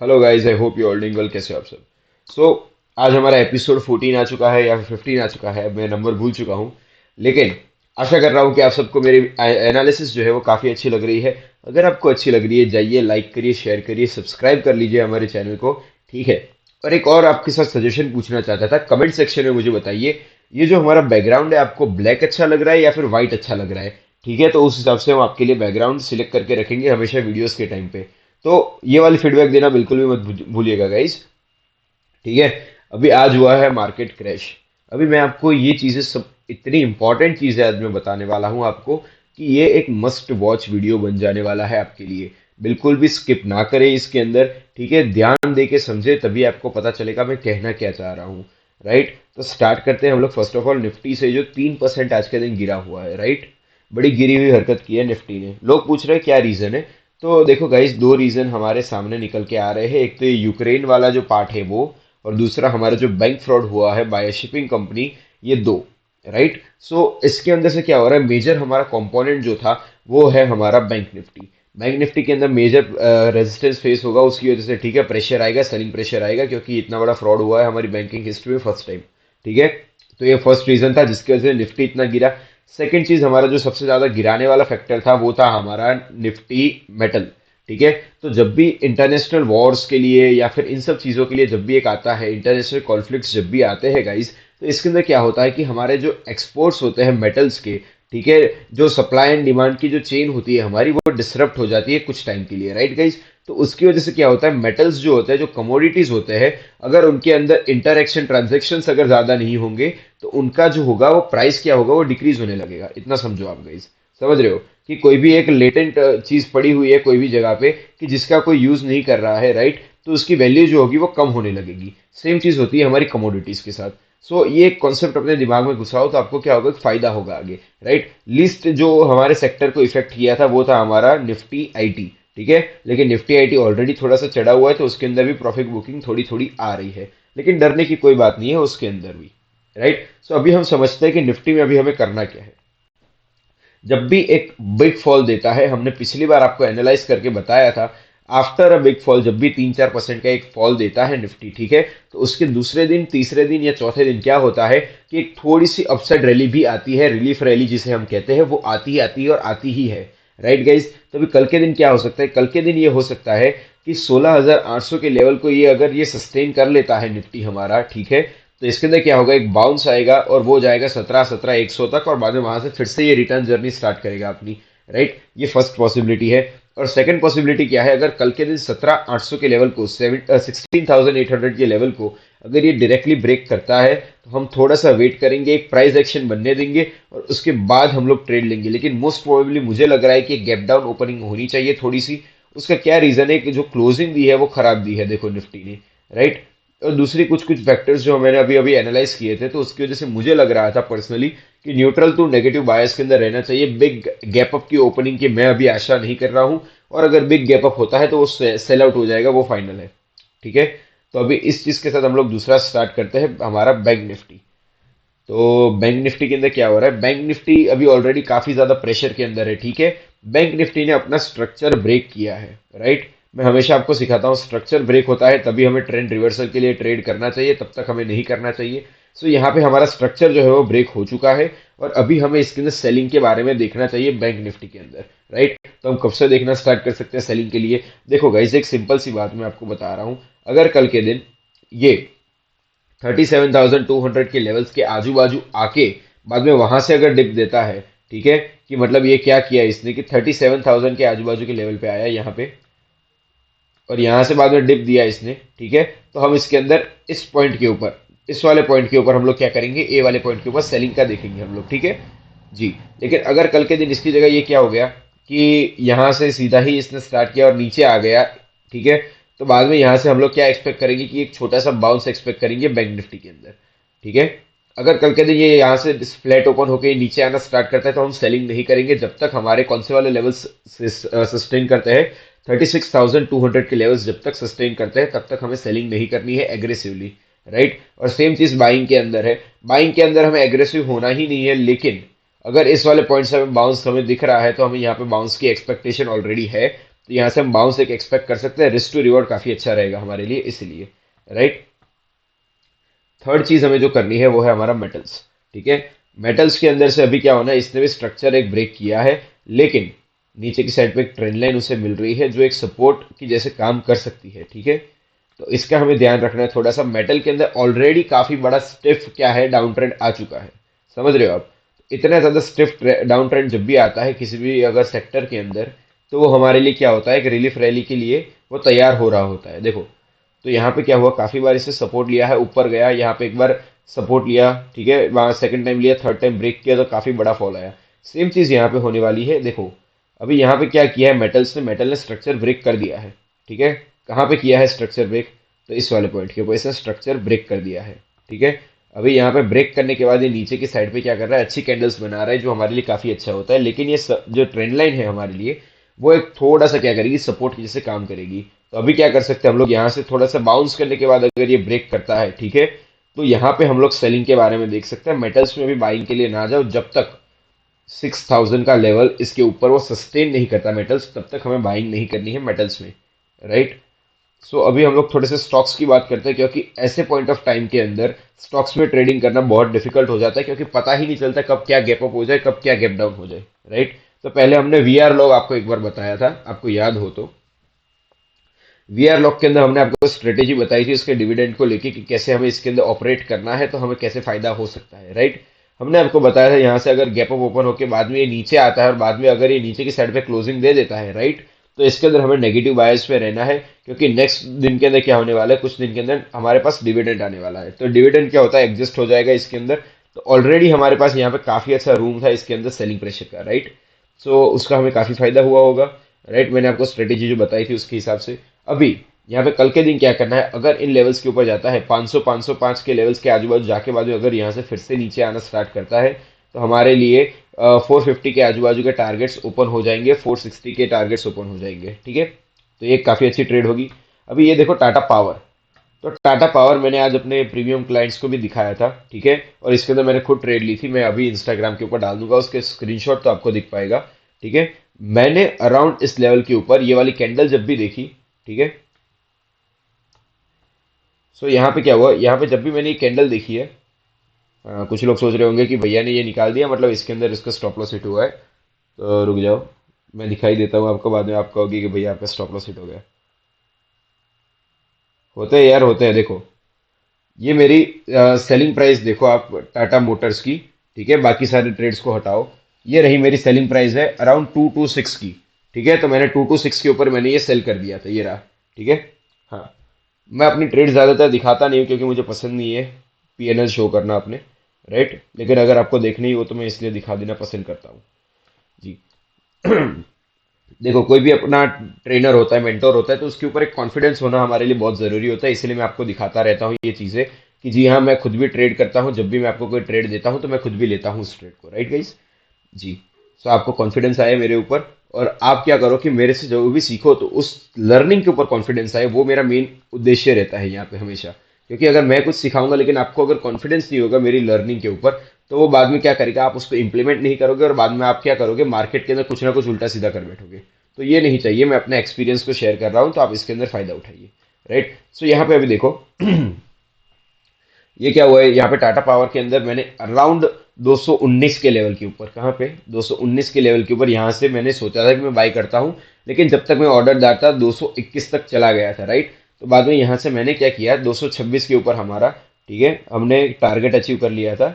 Hello guys, I hope you all doing well. कैसे हो आप सब? सो आज हमारा एपिसोड 14 आ चुका है या फिर 15 आ चुका है, मैं नंबर भूल चुका हूँ। लेकिन आशा कर रहा हूँ कि आप सबको मेरी एनालिसिस जो है वो काफ़ी अच्छी लग रही है। अगर आपको अच्छी लग रही है, जाइए लाइक करिए, शेयर करिए, सब्सक्राइब कर लीजिए हमारे चैनल को। ठीक है। और एक और आपके साथ सजेशन पूछना चाहता था, कमेंट सेक्शन में मुझे बताइए, ये जो हमारा बैकग्राउंड है आपको ब्लैक अच्छा लग रहा है या फिर व्हाइट अच्छा लग रहा है? ठीक है, तो उस हिसाब से हम आपके लिए बैकग्राउंड सिलेक्ट करके रखेंगे हमेशा वीडियोस के टाइम पे। तो ये वाली फीडबैक देना बिल्कुल भी मत भूलिएगा गाइस। ठीक है। अभी आज हुआ है मार्केट क्रैश। अभी मैं आपको ये चीजें सब, इतनी इंपॉर्टेंट चीजें आज मैं बताने वाला हूं आपको कि ये एक मस्ट वॉच वीडियो बन जाने वाला है आपके लिए। बिल्कुल भी स्किप ना करें इसके अंदर। ठीक है, ध्यान दे के समझे, तभी आपको पता चलेगा मैं कहना क्या चाह रहा हूँ। राइट, तो स्टार्ट करते हैं हम लोग फर्स्ट ऑफ ऑल निफ्टी से, जो 3% आज के दिन गिरा हुआ है। राइट, बड़ी गिरी हुई हरकत की है निफ्टी ने। लोग पूछ रहे हैं क्या रीजन है। तो देखो गाइस, दो रीजन हमारे सामने निकल के आ रहे हैं। एक तो ये यूक्रेन वाला जो पार्ट है वो, और दूसरा हमारा जो बैंक फ्रॉड हुआ है बाय शिपिंग कंपनी। ये दो। राइट, सो इसके अंदर से क्या हो रहा है, मेजर हमारा कंपोनेंट जो था वो है हमारा बैंक निफ्टी। बैंक निफ्टी के अंदर मेजर रेजिस्टेंस फेस होगा उसकी वजह से। ठीक है, प्रेशर आएगा, सेलिंग प्रेशर आएगा, क्योंकि इतना बड़ा फ्रॉड हुआ है हमारी बैंकिंग हिस्ट्री में फर्स्ट टाइम। ठीक है, तो ये फर्स्ट रीजन था जिसकी वजह से निफ्टी इतना गिरा। सेकंड चीज, हमारा जो सबसे ज्यादा गिराने वाला फैक्टर था वो था हमारा निफ्टी मेटल। ठीक है, तो जब भी इंटरनेशनल वॉर्स के लिए या फिर इन सब चीजों के लिए जब भी एक आता है, इंटरनेशनल कॉन्फ्लिक्ट्स जब भी आते हैं गाइस, तो इसके अंदर क्या होता है कि हमारे जो एक्सपोर्ट्स होते हैं मेटल्स के, ठीक है, जो सप्लाई एंड डिमांड की जो चेन होती है हमारी, वो डिसरप्ट हो जाती है कुछ टाइम के लिए। राइट गाइस, तो उसकी वजह से क्या होता है, मेटल्स जो होते हैं, जो कमोडिटीज होते हैं, अगर उनके अंदर इंटरएक्शन ट्रांजेक्शंस अगर ज्यादा नहीं होंगे, तो उनका जो होगा वो प्राइस क्या होगा, वो डिक्रीज होने लगेगा। इतना समझो आप गाइस। समझ रहे हो कि कोई भी एक लेटेंट चीज पड़ी हुई है कोई भी जगह पे, कि जिसका कोई यूज नहीं कर रहा है, राइट, तो उसकी वैल्यू जो होगी वो कम होने लगेगी। सेम चीज होती है हमारी कमोडिटीज के साथ। सो ये कॉन्सेप्ट अपने दिमाग में घुसाओ तो आपको क्या होगा, फायदा होगा आगे। राइट, लिस्ट जो हमारे सेक्टर को इफेक्ट किया था वो था हमारा निफ्टी आईटी। ठीक है, लेकिन निफ्टी आईटी ऑलरेडी थोड़ा सा चढ़ा हुआ है, तो उसके अंदर भी प्रॉफिट बुकिंग थोड़ी थोड़ी आ रही है। लेकिन डरने की कोई बात नहीं है उसके अंदर भी। राइट, सो अभी हम समझते हैं कि निफ्टी में अभी हमें करना क्या है। जब भी एक बिग फॉल देता है, हमने पिछली बार आपको एनालाइज करके बताया था, आफ्टर अ बिग फॉल जब भी 3-4% का एक फॉल देता है निफ्टी, ठीक है, तो उसके दूसरे दिन, तीसरे दिन या चौथे दिन क्या होता है कि एक थोड़ी सी अपसाइड रैली भी आती है, रिलीफ रैली जिसे हम कहते हैं, वो आती है और आती ही है। राइट गाइज, तो अभी कल के दिन क्या हो सकता है, कल के दिन ये हो सकता है कि 16,800 के लेवल को ये अगर ये सस्टेन कर लेता है निफ्टी हमारा, ठीक है, तो इसके अंदर क्या होगा, एक बाउंस आएगा और वो जाएगा 17,100 तक, और बाद में वहां से फिर से ये रिटर्न जर्नी स्टार्ट करेगा अपनी। राइट, ये फर्स्ट पॉसिबिलिटी है। और सेकंड पॉसिबिलिटी क्या है, अगर कल के दिन 17,800 के लेवल को, 16,800 के लेवल को अगर ये डायरेक्टली ब्रेक करता है, तो हम थोड़ा सा वेट करेंगे, एक प्राइस एक्शन बनने देंगे और उसके बाद हम लोग ट्रेड लेंगे। लेकिन मोस्ट प्रोबेबली मुझे लग रहा है कि गैप डाउन ओपनिंग होनी चाहिए थोड़ी सी। उसका क्या रीजन है कि जो क्लोजिंग दी है वो खराब दी है, देखो निफ्टी ने। राइट, और दूसरी कुछ कुछ फैक्टर्स जो मैंने अभी अभी एनालाइज किए थे, तो उसकी वजह से मुझे लग रहा था पर्सनली कि न्यूट्रल टू नेगेटिव बायस के अंदर रहना चाहिए। बिग गैप अप की ओपनिंग की मैं अभी आशा नहीं कर रहा हूं, और अगर बिग गैप अप होता है तो वो सेल आउट हो जाएगा, वो फाइनल है। ठीक है, तो अभी इस चीज के साथ हम लोग दूसरा स्टार्ट करते हैं, हमारा बैंक निफ्टी। तो बैंक निफ्टी के अंदर क्या हो रहा है, बैंक निफ्टी अभी ऑलरेडी काफी ज्यादा प्रेशर के अंदर है। ठीक है, बैंक निफ्टी ने अपना स्ट्रक्चर ब्रेक किया है। राइट, मैं हमेशा आपको सिखाता हूँ, स्ट्रक्चर ब्रेक होता है तभी हमें ट्रेंड रिवर्सल के लिए ट्रेड करना चाहिए, तब तक हमें नहीं करना चाहिए। सो यहाँ पे हमारा स्ट्रक्चर जो है वो ब्रेक हो चुका है, और अभी हमें इसके अंदर सेलिंग के बारे में देखना चाहिए बैंक निफ्टी के अंदर। राइट, तो हम कब से देखना स्टार्ट कर सकते हैं सेलिंग के लिए? देखो गाइस, एक सिंपल सी बात मैं आपको बता रहा हूँ। अगर कल के दिन ये 37,200 के लेवल्स के आजू बाजू आके बाद में वहां से अगर डिप देता है, ठीक है, कि मतलब ये क्या किया इसने कि 37,000 के आजू बाजू के लेवल पे आया यहाँ पे, और यहां से बाद में डिप दिया इसने, ठीक है, तो हम इसके अंदर इस पॉइंट के ऊपर, इस वाले पॉइंट के ऊपर हम लोग क्या करेंगे, ए वाले पॉइंट के ऊपर सेलिंग का देखेंगे हम लोग। ठीक है जी। लेकिन अगर कल के दिन इसकी जगह ये क्या हो गया कि यहां से सीधा ही इसने स्टार्ट किया और नीचे आ गया, ठीक है, तो बाद में यहां से हम लोग क्या एक्सपेक्ट करेंगे कि एक छोटा सा बाउंस एक्सपेक्ट करेंगे बैंक निफ्टी के अंदर। ठीक है, अगर कल के दिन ये यहाँ से फ्लैट ओपन होकर नीचे आना स्टार्ट करता है, तो हम सेलिंग नहीं करेंगे जब तक हमारे कौन से वाले लेवल्स सस्टेन करते हैं, 36,200 के लेवल्स जब तक सस्टेन करते हैं तब तक हमें सेलिंग नहीं करनी है एग्रेसिवली। राइट, और सेम चीज बाइंग के अंदर है। बाइंग के अंदर हमें एग्रेसिव होना ही नहीं है, लेकिन अगर इस वाले पॉइंट से हमें बाउंस हमें दिख रहा है, तो हमें यहाँ पे बाउंस की एक्सपेक्टेशन ऑलरेडी है, तो यहाँ से हम बाउंस एक एक्सपेक्ट कर सकते हैं, रिस्क टू रिवॉर्ड काफी अच्छा रहेगा हमारे लिए इसलिए, राइट। थर्ड चीज हमें जो करनी है वो है हमारा मेटल्स, ठीक है। मेटल्स के अंदर से अभी क्या होना है, इसने भी स्ट्रक्चर एक ब्रेक किया है, लेकिन नीचे की साइड पे एक ट्रेंड लाइन उसे मिल रही है जो एक सपोर्ट की जैसे काम कर सकती है, ठीक है। तो इसका हमें ध्यान रखना है थोड़ा सा। मेटल के अंदर ऑलरेडी काफी बड़ा स्टिफ क्या है, डाउन ट्रेंड आ चुका है, समझ रहे हो आप। इतना ज्यादा स्टिफ डाउन ट्रेंड जब भी आता है किसी भी अगर सेक्टर के अंदर, तो वो हमारे लिए क्या होता है, एक रिलीफ रैली के लिए वो तैयार हो रहा होता है। देखो, तो यहाँ पे क्या हुआ, काफी बार इससे सपोर्ट लिया है, ऊपर गया, यहाँ पे एक बार सपोर्ट लिया, ठीक है, वहां सेकंड टाइम लिया, थर्ड टाइम ब्रेक किया, तो काफी बड़ा फॉल आया। सेम चीज यहाँ पे होने वाली है। देखो, अभी यहाँ पे क्या किया है मेटल्स ने, मेटल ने स्ट्रक्चर ब्रेक कर दिया है, ठीक है। कहाँ पे किया है स्ट्रक्चर ब्रेक, तो इस वाले पॉइंट के ऊपर इसने स्ट्रक्चर ब्रेक कर दिया है, ठीक है। अभी यहाँ पे ब्रेक करने के बाद ये नीचे की साइड पे क्या कर रहा है, अच्छी कैंडल्स बना रहा है, जो हमारे लिए काफी अच्छा होता है। लेकिन ये जो ट्रेंड लाइन है हमारे लिए, वो एक थोड़ा सा क्या करेगी, सपोर्ट की जैसे काम करेगी। तो अभी क्या कर सकते हैं हम लोग, यहाँ से थोड़ा सा बाउंस करने के बाद अगर ये ब्रेक करता है, ठीक है, तो यहाँ पे हम लोग सेलिंग के बारे में देख सकते हैं। मेटल्स में भी बाइंग के लिए ना जाओ, जब तक 6000 का लेवल इसके ऊपर वो सस्टेन नहीं करता मेटल्स, तब तक हमें बाइंग नहीं करनी है मेटल्स में, राइट। सो अभी हम लोग थोड़े से स्टॉक्स की बात करते हैं, क्योंकि ऐसे पॉइंट ऑफ टाइम के अंदर स्टॉक्स में ट्रेडिंग करना बहुत डिफिकल्ट हो जाता है, क्योंकि पता ही नहीं चलता कब क्या गैप अप हो जाए, कब क्या गैप डाउन हो जाए, राइट। तो पहले हमने वीआर लॉग आपको एक बार बताया था, आपको याद हो तो। वीआर लॉक के अंदर हमने आपको स्ट्रेटेजी बताई थी उसके डिविडेंड को लेके कि कैसे हमें इसके अंदर ऑपरेट करना है, तो हमें कैसे फायदा हो सकता है, राइट। हमने आपको बताया था यहाँ से अगर गैप अप ओपन होकर बाद में ये नीचे आता है और बाद में अगर ये नीचे की साइड पे क्लोजिंग दे देता है, राइट, तो इसके अंदर हमें नेगेटिव बायस पे रहना है, क्योंकि नेक्स्ट दिन के अंदर क्या होने वाला है, कुछ दिन के अंदर हमारे पास डिविडेंड आने वाला है। तो डिविडेंड क्या होता है, एग्जिस्ट हो जाएगा इसके अंदर। तो ऑलरेडी हमारे पास यहाँ पे काफी अच्छा रूम था इसके अंदर सेलिंग प्रेशर का, राइट। सो उसका हमें काफी फायदा हुआ होगा, राइट। मैंने आपको स्ट्रेटेजी जो बताई थी उसके हिसाब से। अभी यहाँ पे कल के दिन क्या करना है, अगर इन लेवल्स के ऊपर जाता है 500 505 के लेवल्स के आजू बाजू जाके बाद में अगर यहाँ से फिर से नीचे आना स्टार्ट करता है, तो हमारे लिए 450 के आजू बाजू के टारगेट्स ओपन हो जाएंगे, 460 के टारगेट्स ओपन हो जाएंगे, ठीक है। तो ये काफी अच्छी ट्रेड होगी। अभी ये देखो टाटा पावर, तो टाटा पावर मैंने आज अपने प्रीमियम क्लाइंट्स को भी दिखाया था, ठीक है, और इसके अंदर मैंने खुद ट्रेड ली थी। मैं अभी इंस्टाग्राम के ऊपर डाल दूंगा उसके स्क्रीनशॉट, तो आपको दिख पाएगा, ठीक है। मैंने अराउंड इस लेवल के ऊपर ये वाली कैंडल जब भी देखी, ठीक है। सो यहाँ पे क्या हुआ, यहाँ पे जब भी मैंने ये कैंडल देखी है, कुछ लोग सोच रहे होंगे कि भैया ने ये निकाल दिया, मतलब इसके अंदर इसका स्टॉप लॉस हिट हुआ है। तो रुक जाओ, मैं दिखाई देता हूँ आपको, बाद में आप कहोगे कि भैया आपका स्टॉप लॉस हिट हो गया। होते हैं यार, होते हैं। देखो, ये मेरी सेलिंग प्राइस देखो आप टाटा मोटर्स की, ठीक है, बाकी सारे ट्रेड्स को हटाओ। ये रही मेरी सेलिंग प्राइस है अराउंड 226 की, ठीक है। तो मैंने 226 के ऊपर मैंने ये सेल कर दिया था, ये रहा, ठीक है। हाँ, मैं अपनी ट्रेड ज्यादातर दिखाता नहीं हूँ क्योंकि मुझे पसंद नहीं है पीएनएल शो करना अपने, राइट। लेकिन अगर आपको देखनी हो तो मैं इसलिए दिखा देना पसंद करता हूँ जी। देखो, कोई भी अपना ट्रेनर होता है, मेंटोर होता है, तो उसके ऊपर एक कॉन्फिडेंस होना हमारे लिए बहुत जरूरी होता है। इसलिए मैं आपको दिखाता रहता हूँ ये चीजें कि जी हाँ, मैं खुद भी ट्रेड करता हूँ, जब भी मैं आपको कोई ट्रेड देता हूँ तो मैं खुद भी लेता हूँ उस ट्रेड को, राइट गाइस जी। सो आपको कॉन्फिडेंस आए मेरे ऊपर, और आप क्या करो कि मेरे से जो भी सीखो तो उस लर्निंग के ऊपर कॉन्फिडेंस आए, वो मेरा मेन उद्देश्य रहता है यहाँ पे हमेशा। क्योंकि अगर मैं कुछ सिखाऊंगा लेकिन आपको अगर कॉन्फिडेंस नहीं होगा मेरी लर्निंग के ऊपर, तो वो बाद में क्या करेगा, आप उसको इंप्लीमेंट नहीं करोगे, और बाद में आप क्या करोगे, मार्केट के अंदर कुछ ना कुछ उल्टा सीधा कर बैठोगे। तो ये नहीं चाहिए। मैं अपने एक्सपीरियंस को शेयर कर रहा हूँ, तो आप इसके अंदर फायदा उठाइए, राइट। सो यहाँ पे अभी देखो, ये क्या हुआ है, यहाँ पे टाटा पावर के अंदर मैंने अराउंड 219 के लेवल के ऊपर, कहाँ पे 219 के लेवल के ऊपर यहाँ से मैंने सोचा था कि मैं बाई करता हूँ, लेकिन जब तक मैं ऑर्डर डालता था 221 तक चला गया था, राइट। तो बाद में यहाँ से मैंने क्या किया, 226 के ऊपर हमारा, ठीक है, हमने टारगेट अचीव कर लिया था।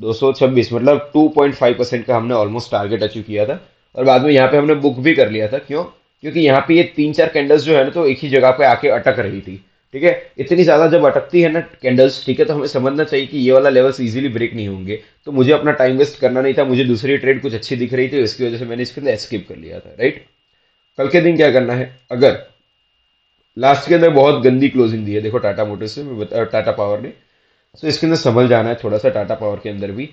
226 मतलब 2.5% का हमने ऑलमोस्ट टारगेट अचीव किया था। और बाद में यहाँ पे हमने बुक भी कर लिया था, क्यों, क्योंकि यहाँ पे ये तीन चार कैंडल्स जो है ना, तो एक ही जगह पे आके अटक रही थी, ठीक है। इतनी ज्यादा जब अटकती है ना कैंडल्स, ठीक है, तो हमें समझना चाहिए कि ये वाला लेवल्स इजीली ब्रेक नहीं होंगे। तो मुझे अपना टाइम वेस्ट करना नहीं था, मुझे दूसरी ट्रेड कुछ अच्छी दिख रही थी, इसकी वजह से मैंने इसके अंदर एस्केप कर लिया था, राइट। कल के दिन क्या करना है, अगर लास्ट के अंदर बहुत गंदी क्लोजिंग दी है, देखो टाटा मोटर्स से टाटा पावर ने, तो इसके अंदर संभल जाना है थोड़ा सा टाटा पावर के अंदर भी।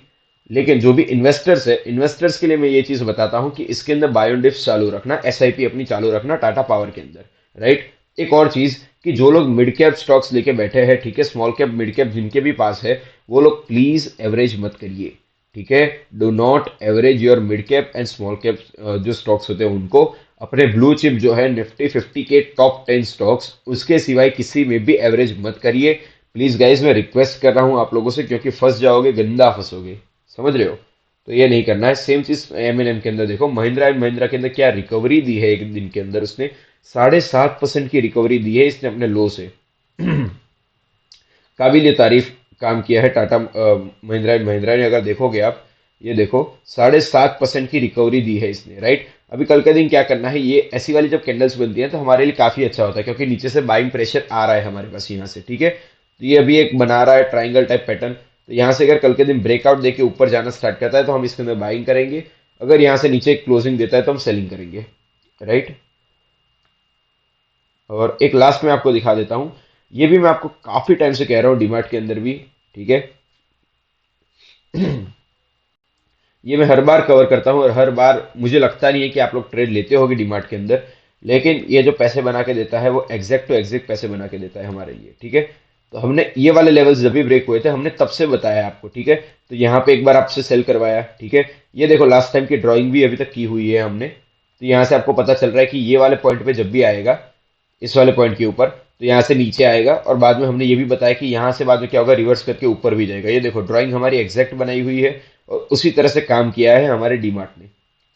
लेकिन जो भी इन्वेस्टर्स है, इन्वेस्टर्स के लिए मैं ये चीज बताता हूं कि इसके अंदर बायो डिप्स चालू रखना, एसआईपी अपनी चालू रखना टाटा पावर के अंदर, राइट। एक और चीज कि जो लोग मिड कैप स्टॉक्स लेके बैठे हैं, ठीक है, स्मॉल कैप मिड कैप जिनके भी पास है, वो लोग प्लीज एवरेज मत करिए, ठीक है। Do not average your mid cap and small cap जो स्टॉक्स होते हैं उनको। अपने ब्लू चिप जो है निफ्टी 50 के टॉप 10 स्टॉक्स, उसके सिवाय किसी में भी एवरेज मत करिए। प्लीज गाइज, मैं रिक्वेस्ट कर रहा हूं आप लोगों से, क्योंकि फंस जाओगे, गंदा फंसोगे। समझ रहे हो? तो ये नहीं करना है। सेम चीज एमएनएम के अंदर देखो, महिंद्रा एंड महिंद्रा के अंदर क्या रिकवरी दी है एक दिन के अंदर, उसने 7.5% की रिकवरी दी है इसने अपने लो से। काबिल तारीफ काम किया है टाटा महिंद्रा एंड महिंद्रा ने। अगर देखोगे आप, ये देखो 7.5% की रिकवरी दी है इसने, राइट। अभी कल के दिन क्या करना है, ये ऐसी वाली जब कैंडल्स बनती है तो हमारे लिए काफी अच्छा होता है, क्योंकि नीचे से बाइंग प्रेशर आ रहा है हमारे पास यहाँ से, ठीक है। तो ये अभी एक बना रहा है ट्राइंगल टाइप पैटर्न। तो यहाँ से अगर कल के दिन ब्रेकआउट देके ऊपर जाना स्टार्ट करता है तो हम इसके अंदर बाइंग करेंगे। अगर यहाँ से नीचे क्लोजिंग देता है तो हम सेलिंग करेंगे, राइट। और एक लास्ट में आपको दिखा देता हूँ, ये भी मैं आपको काफी टाइम से कह रहा हूँ डीमार्ट के अंदर भी, ठीक है। ये मैं हर बार कवर करता हूँ और हर बार मुझे लगता नहीं है कि आप लोग ट्रेड लेते होगे डीमार्ट के अंदर, लेकिन ये जो पैसे बना के देता है वो एग्जैक्ट टू एग्जैक्ट पैसे बना के देता है हमारे लिए, ठीक है। तो हमने ये वाले लेवल्स जब भी ब्रेक हुए थे हमने तब से बताया आपको, ठीक है। तो यहाँ पे एक बार आपसे सेल करवाया, ठीक है। ये देखो लास्ट टाइम की ड्राइंग भी अभी तक की हुई है हमने। तो यहाँ से आपको पता चल रहा है कि ये वाले पॉइंट पे जब भी आएगा, इस वाले पॉइंट के ऊपर, तो यहाँ से नीचे आएगा, और बाद में हमने ये भी बताया कि यहाँ से बाद में क्या होगा, रिवर्स करके ऊपर भी जाएगा। ये देखो ड्राइंग हमारी एग्जैक्ट बनाई हुई है और उसी तरह से काम किया है हमारे डीमार्ट ने,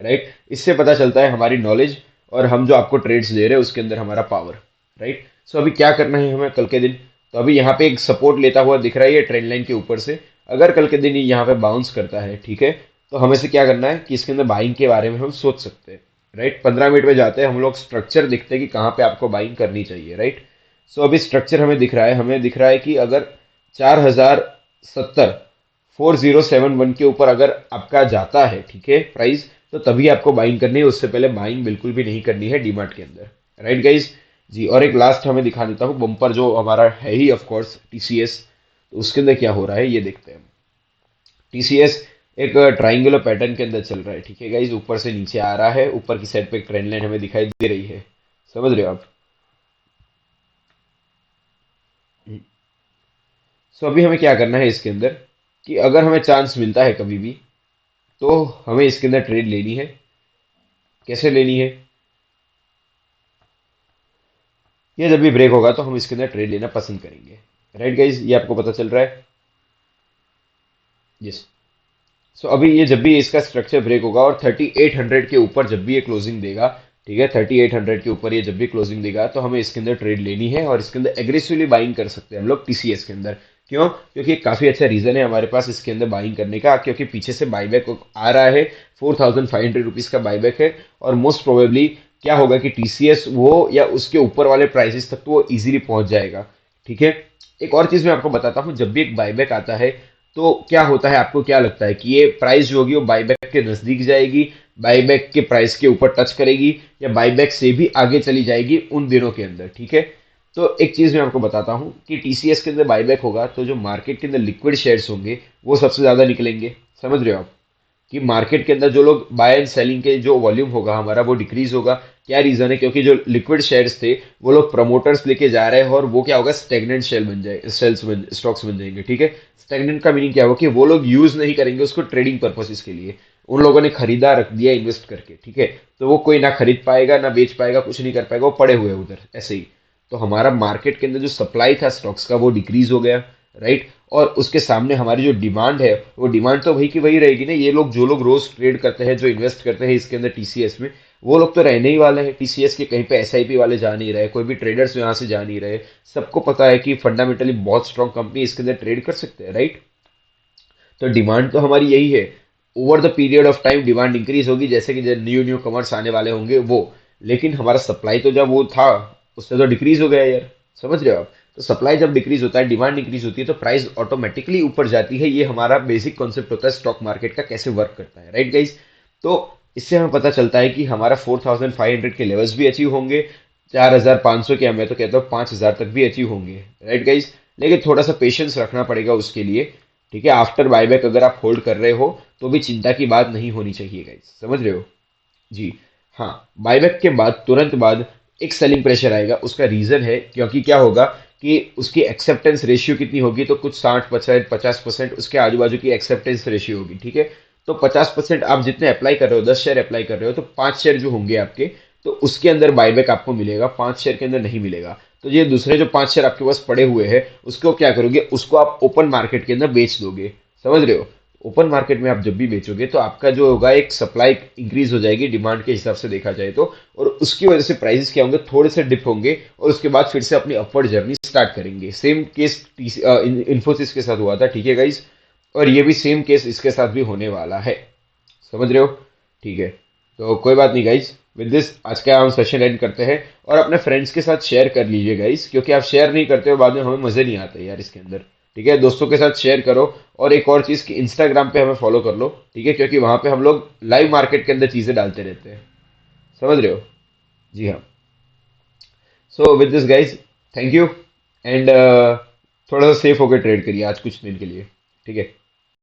राइट। इससे पता चलता है हमारी नॉलेज और हम जो आपको ट्रेड्स दे रहे हैं उसके अंदर हमारा पावर, राइट। सो अभी क्या करना है हमें कल के दिन, तो अभी यहाँ पे एक सपोर्ट लेता हुआ दिख रहा है ये ट्रेंड लाइन के ऊपर से। अगर कल के दिन ये यहाँ पे बाउंस करता है, ठीक है, तो हमें से क्या करना है कि इसके अंदर बाइंग के बारे में हम सोच सकते हैं, राइट। 15 मिनट में जाते हैं हम लोग, स्ट्रक्चर दिखते हैं कि कहाँ पे आपको बाइंग करनी चाहिए, राइट। सो अभी स्ट्रक्चर हमें दिख रहा है, हमें दिख रहा है कि अगर 4070 4071 के ऊपर अगर आपका जाता है, ठीक है, प्राइस, तो तभी आपको बाइंग करनी है, उससे पहले बाइंग बिल्कुल भी नहीं करनी है डीमार्ट के अंदर, राइट गाइज। जी, और एक लास्ट हमें दिखा देता हूँ बम्पर जो हमारा है ही ऑफ कोर्स, टीसीएस। तो उसके अंदर क्या हो रहा है ये देखते हैं। टीसीएस एक ट्राइंगुलर पैटर्न के अंदर चल रहा है, ठीक है गाइज। ऊपर से नीचे आ रहा है, ऊपर की साइड पे एक ट्रेंड लाइन हमें दिखाई दे रही है, समझ रहे हो आप? सो अभी हमें क्या करना है इसके अंदर, कि अगर हमें चांस मिलता है कभी भी, तो हमें इसके अंदर ट्रेड लेनी है। कैसे लेनी है, ये जब भी ब्रेक होगा तो हम इसके अंदर ट्रेड लेना पसंद करेंगे, राइट गाइज। ये आपको पता चल रहा है? यस। सो अभी ये जब भी इसका स्ट्रक्चर ब्रेक होगा और 3800 के ऊपर जब भी ये क्लोजिंग देगा, ठीक है, 3800 के ऊपर ये जब भी क्लोजिंग देगा तो हमें इसके अंदर ट्रेड लेनी है, और इसके अंदर एग्रेसिवली बाइंग कर सकते हैं हम लोग टीसीएस के अंदर। क्यों? क्योंकि एक काफी अच्छा रीजन है हमारे पास इसके अंदर बाइंग करने का, क्योंकि पीछे से बाईबैक आ रहा है, 4500 रुपीज का बाईबैक है। और मोस्ट प्रोबेबली क्या होगा कि टीसीएस वो या उसके ऊपर वाले प्राइसेस तक तो वो इजीली पहुंच जाएगा, ठीक है। एक और चीज मैं आपको बताता हूँ, जब भी एक बाईबैक आता है तो क्या होता है, आपको क्या लगता है कि ये प्राइस जो होगी वो बाईबैक के नजदीक जाएगी, बाईबैक के प्राइस के ऊपर टच करेगी, या बाईबैक से भी आगे चली जाएगी उन दिनों के अंदर, ठीक है। तो एक चीज मैं आपको बताता हूं कि टीसीएस के अंदर बाईबैक होगा तो जो मार्केट के अंदर लिक्विड शेयर्स होंगे वो सबसे ज्यादा निकलेंगे, समझ रहे हो आप? कि मार्केट के अंदर जो लोग बाय एंड सेलिंग के जो वॉल्यूम होगा हमारा वो डिक्रीज होगा। क्या रीजन है? क्योंकि जो लिक्विड शेयर्स थे वो लोग प्रमोटर्स लेके जा रहे हैं, और वो क्या होगा, स्टेगनेंट शेयर बन जाए, सेल्स बन, स्टॉक्स बन जाएंगे, ठीक है। स्टेगनेंट का मीनिंग क्या होगा कि वो लोग यूज नहीं करेंगे उसको ट्रेडिंग पर्पसेस के लिए, उन लोगों ने खरीदा रख दिया इन्वेस्ट करके, ठीक है। तो वो कोई ना खरीद पाएगा ना बेच पाएगा, कुछ नहीं कर पाएगा, वो पड़े हुए हैं उधर ऐसे ही। तो हमारा मार्केट के अंदर जो सप्लाई था स्टॉक्स का वो डिक्रीज हो गया, राइट। और उसके सामने हमारी जो डिमांड है वो डिमांड तो वही की वही रहेगी ना। ये लोग जो लोग रोज ट्रेड करते हैं, जो इन्वेस्ट करते हैं इसके अंदर टीसीएस में, वो लोग तो रहने ही वाले हैं टीसीएस के, कहीं पे एसआईपी वाले जा नहीं रहे, कोई भी ट्रेडर्स यहाँ से जा नहीं रहे। सबको पता है कि फंडामेंटली बहुत स्ट्रांग कंपनी इसके अंदर ट्रेड कर सकते हैं, राइट। तो डिमांड तो हमारी यही है। Over the period of time demand increase होगी, जैसे कि जब न्यू न्यू कमर्स आने वाले होंगे वो। लेकिन हमारा सप्लाई तो जब वो था उससे तो डिक्रीज हो गया यार, समझ रहे हो आप? तो सप्लाई जब डिक्रीज होता है, डिमांड इंक्रीज होती है, तो प्राइस ऑटोमेटिकली ऊपर जाती है। ये हमारा बेसिक कॉन्सेप्ट होता है स्टॉक मार्केट का, कैसे वर्क करता है, राइट गाइज। तो इससे हमें पता चलता है कि हमारा 4500 के लेवल्स भी अचीव होंगे, 4500 के, मैं तो कहता हूँ 5000 तक भी अचीव होंगे, राइट गाइज। लेकिन थोड़ा सा पेशेंस रखना पड़ेगा उसके लिए, ठीक है। आफ्टर बायबैक अगर आप होल्ड कर रहे हो तो भी चिंता की बात नहीं होनी चाहिए गाइस, समझ रहे हो? जी हाँ। बायबैक के बाद तुरंत बाद एक सेलिंग प्रेशर आएगा, उसका रीजन है क्योंकि क्या होगा कि उसकी एक्सेप्टेंस रेशियो कितनी होगी, तो कुछ 60% 50% उसके आजू बाजू की एक्सेप्टेंस रेशियो होगी, ठीक है। तो 50% आप जितने अप्लाई कर रहे हो, 10 शेयर अप्लाई कर रहे हो, तो 5 शेयर जो होंगे आपके, तो उसके अंदर बायबैक आपको मिलेगा, 5 शेयर के अंदर नहीं मिलेगा। तो ये दूसरे जो 5 शेयर आपके पास पड़े हुए हैं उसको क्या करोगे, उसको आप ओपन मार्केट के अंदर बेच दोगे। समझ रहे हो? ओपन मार्केट में आप जब भी बेचोगे तो आपका जो होगा एक सप्लाई इंक्रीज हो जाएगी डिमांड के हिसाब से देखा जाए तो, और उसकी वजह से प्राइसेस क्या होंगे, थोड़े से डिप होंगे और उसके बाद फिर से अपनी अपवर्ड जर्नी स्टार्ट करेंगे। सेम केस इन्फोसिस के साथ हुआ था, ठीक है गाइज, और ये भी सेम केस इसके साथ भी होने वाला है। समझ रहे हो? ठीक है, तो कोई बात नहीं गाइज, विद दिस आज का हम सेशन एंड करते हैं। और अपने फ्रेंड्स के साथ शेयर कर लीजिए गाइज, क्योंकि आप शेयर नहीं करते हो बाद में हमें मजे नहीं आते यार इसके अंदर। ठीक है, दोस्तों के साथ शेयर करो। और एक और चीज कि इंस्टाग्राम पे हमें फॉलो कर लो, ठीक है, क्योंकि वहां पे हम लोग लाइव मार्केट के अंदर चीजें डालते रहते हैं। समझ रहे हो? जी हाँ। So with this guys, thank you, and थोड़ा सा सेफ होकर ट्रेड करिए आज कुछ दिन के लिए। ठीक है।